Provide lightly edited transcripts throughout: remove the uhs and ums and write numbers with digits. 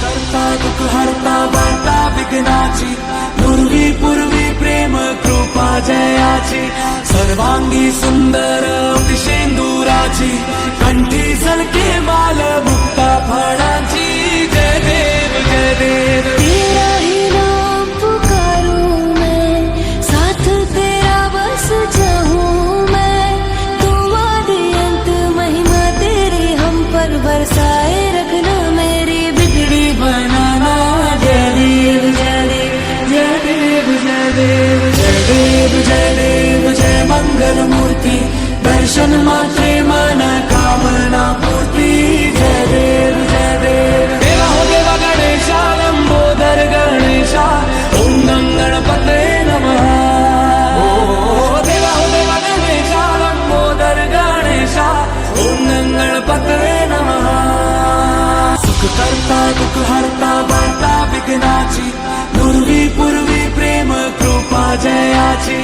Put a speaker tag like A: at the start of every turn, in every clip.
A: करता दुख हरता वार्ता विघ्नाची पूर्वी पूर्वी प्रेम कृपा जयाची सर्वांगी सुंदर शेंदुराची कंठी सलके माल मुक्ता फळाची जय देव जय देव।
B: तेरा ही नाम पुकारूं मैं, साथ तेरा बस चाहूं मैं, तुम आदि अंत महिमा तेरी हम पर बरसाए रखना, मेरी बिगड़ी बनाना। जय देव जय देव जय देव जय देव
A: जय देव जय देव जय मंगल मूर्ति दर्शन मात्रे मन कामना पूर्ति। जय देव जय देव। देवा हो देवा गणेशा लंबोदर गणेशा ओम नम गणपते नमः। ओ देवा हो देवा गणेशा लंबोदर गणेशा ओम नम गणपते नमः। सुख करता दुख हरता वार्ता विघ्नाची पूर्वी पूर्वी प्रेम कृपा जयाची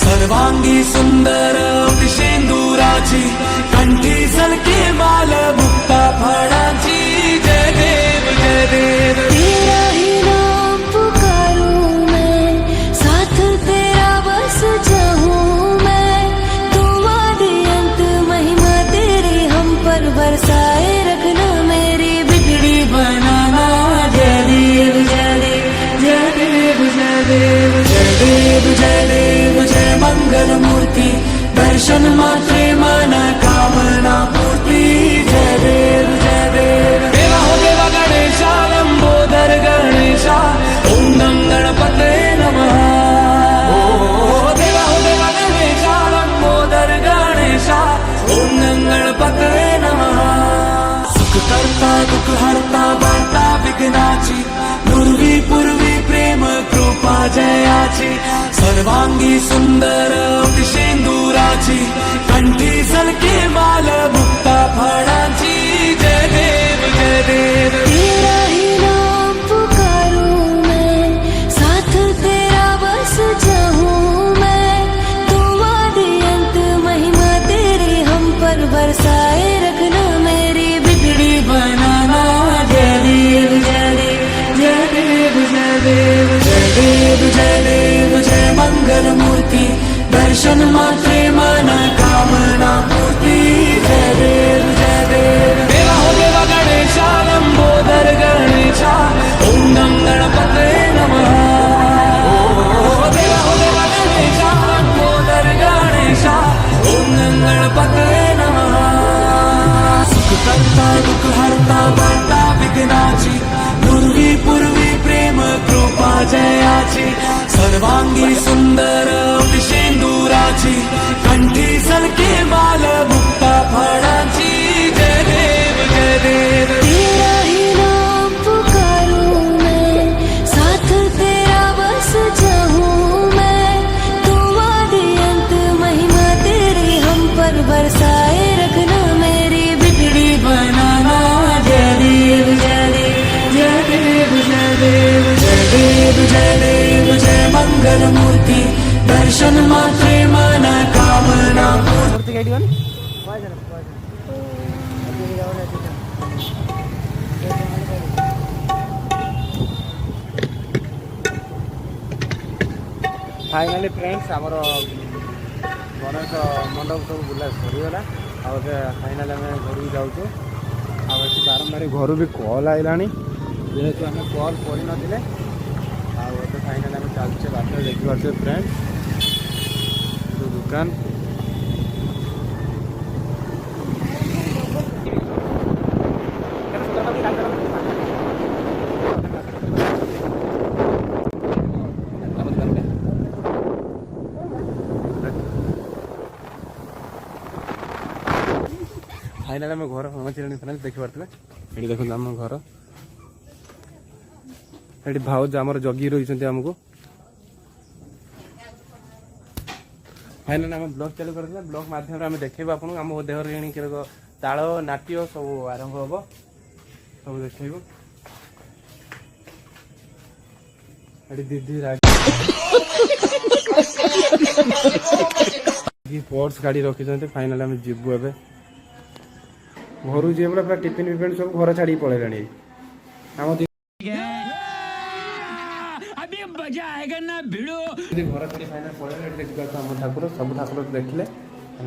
A: सर्वांगी सुंदर शेंदुराची कंठी सलके माल मुक्ता फळाची जय देव जय देव।
B: तेरा ही नाम पुकारूं मैं, साथ तेरा बस चाहूं मैं, तुम आदि अंत महिमा तेरी हम पर बरसाए रखना, मेरी बिगड़ी बनाना। जय देव जय देव जय देव जय देव
A: जय देव जय देव जय मंगल मूर्ति दर्शन मात्रे मन कामना पूर्ति। जय देव जय देव। देवा हो देवा गणेशा लंबोदर गणेशा ओम नम गणपते नमः। ओ देवा हो देवा गणेशा लंबोदर गणेशा ओम नम गणपते नमः। सुख करता दुख हरता वार्ता विघ्नाची पूर्वी पूर्वी प्रेम कृपा जयाची सर्वांगी सुंदर शेंदुराची कंठी सलके माल मुक्ता फळाची जय देव जय देव।
B: तेरा ही नाम पुकारूं मैं, साथ तेरा बस चाहूं मैं, तुम आदि अंत महिमा तेरी हम पर बरसाए रखना, मेरी बिगड़ी बनाना। जय देव जय देव जय देव जय देव
A: जय देव जय देव जय मंगल मूर्ति दर्शन मात्रे मन कामना पूर्ति। जय देव जय देव। देवा हो देवा गणेशा लंबोदर गणेशा ओम नम गणपते नमः। ओ देवा हो देवा गणेशा लंबोदर गणेशा ओम नम गणपते नमः। सुख करता दुख हरता वार्ता विघ्नाची पूर्वी पूर्वी प्रेम कृपा जयाची सर्वांगी सुंदर शेंदुराची कंठी सलके माल मुक्ता फळाची जय देव जय देव।
B: तेरा ही नाम पुकारूं मैं, साथ तेरा बस चाहूं मैं, तुम आदि अंत महिमा तेरी हम पर बरसाए रखना, मेरी बिगड़ी बनाना। जय देव जय देव जय देव जय देव
A: जय देव जय देव जय मंगल मूर्ति दर्शन मात्रे मन कामना पूर्ति।
C: फाइनाली फ्रेंड्स आमर गणेश मंडप सब बुला सरीगला फाइनाली आम घर भी जाऊँ बारंबार घर भी कल आईला जेहेतु आम कल कर ना फाइनाली आम चलचे बाट देखिपे फ्रेंड्स दुकान फाइनाल आम घर पहुँचल फ्रेंड्स देखिपे ये देखते आम घर ये भाउज आमर जगी रही आमको फाइनाल आम ब्लॉग चालू कर ब्लॉग माध्यम आम देखा आपको आम देहर ऋणी ताल नाट्य सब आरंभ हम सब देखो दीदी पर्स गाड़ी रखी फाइनाल आम जीवु ए घर जी पूरा टिफिन विफिन सब घर छाड़ी पलैलानी।
A: करना भिड़ो
C: घर छाड़ी फाइनाल पड़े देखा आम ठाकुर सब ठाकुर देखले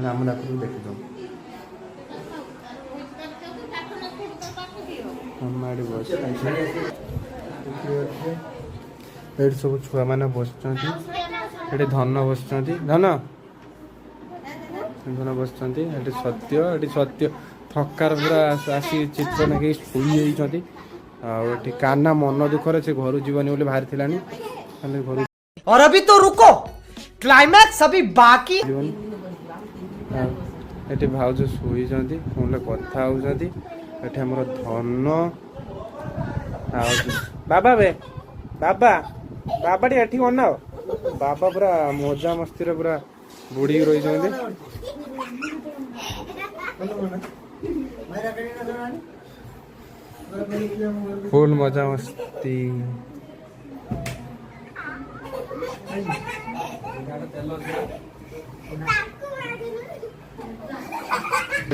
C: आम ठाकुर देखी दो ये सब छुआ मैंने बस धन बस धन धन बस सत्य ये सत्य थकार पूरा आसी चित्र नाकि शोई जाती काना मन दुखर से घर जीवन बोली बाहर थिलानी घर
D: और अभी तो रुको क्लाइमैक्स अभी बाकी
C: ये भाज शोई फोन कथा होती आमर धन बाबा बे बाबा बाबा टी अनाओ बाबा पूरा मजा मस्ती पूरा बुड़ी रही फुल मजा मस्ती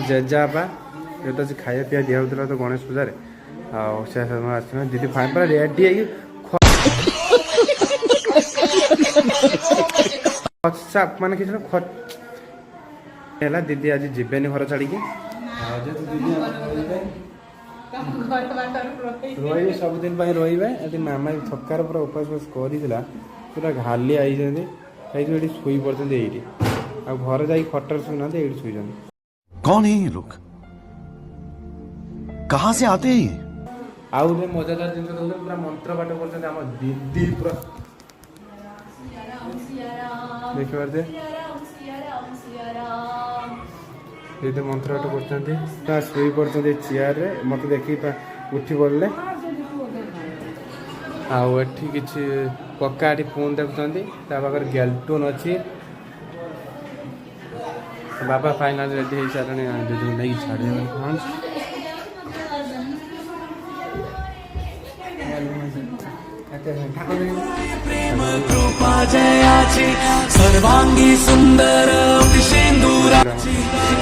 C: जेजापा ये तो खाया पिया दिया तो गणेश पूजा आस दीदी फाइन पूरा रेडी माने कि दीदी आज जीवेनि घर छाड़ी रही सबुदिन रही मामा थकार पूरा उपास कर पूरा घाली आई ये शुई पड़ते ये घर जा खटर शुना ये शुई
E: कौन है ये लोग कहाँ से आते हैं ये
C: आउ मजादार जिन पूरा मंत्र पाठ कर दीदी पूरा देख पारे दीदी मंत्र पाठ कर शुई पड़ते चेयर मत देखी उठी पड़े आठी कि कका फोन देखुं गैल्टोन अच्छी बाबा फाइनाल रेडी हो सारे दीदी नहीं छाड़
A: प्रेम कृपा जयाची सर्वांगी सुंदर सिंदुराची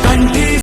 A: कंठी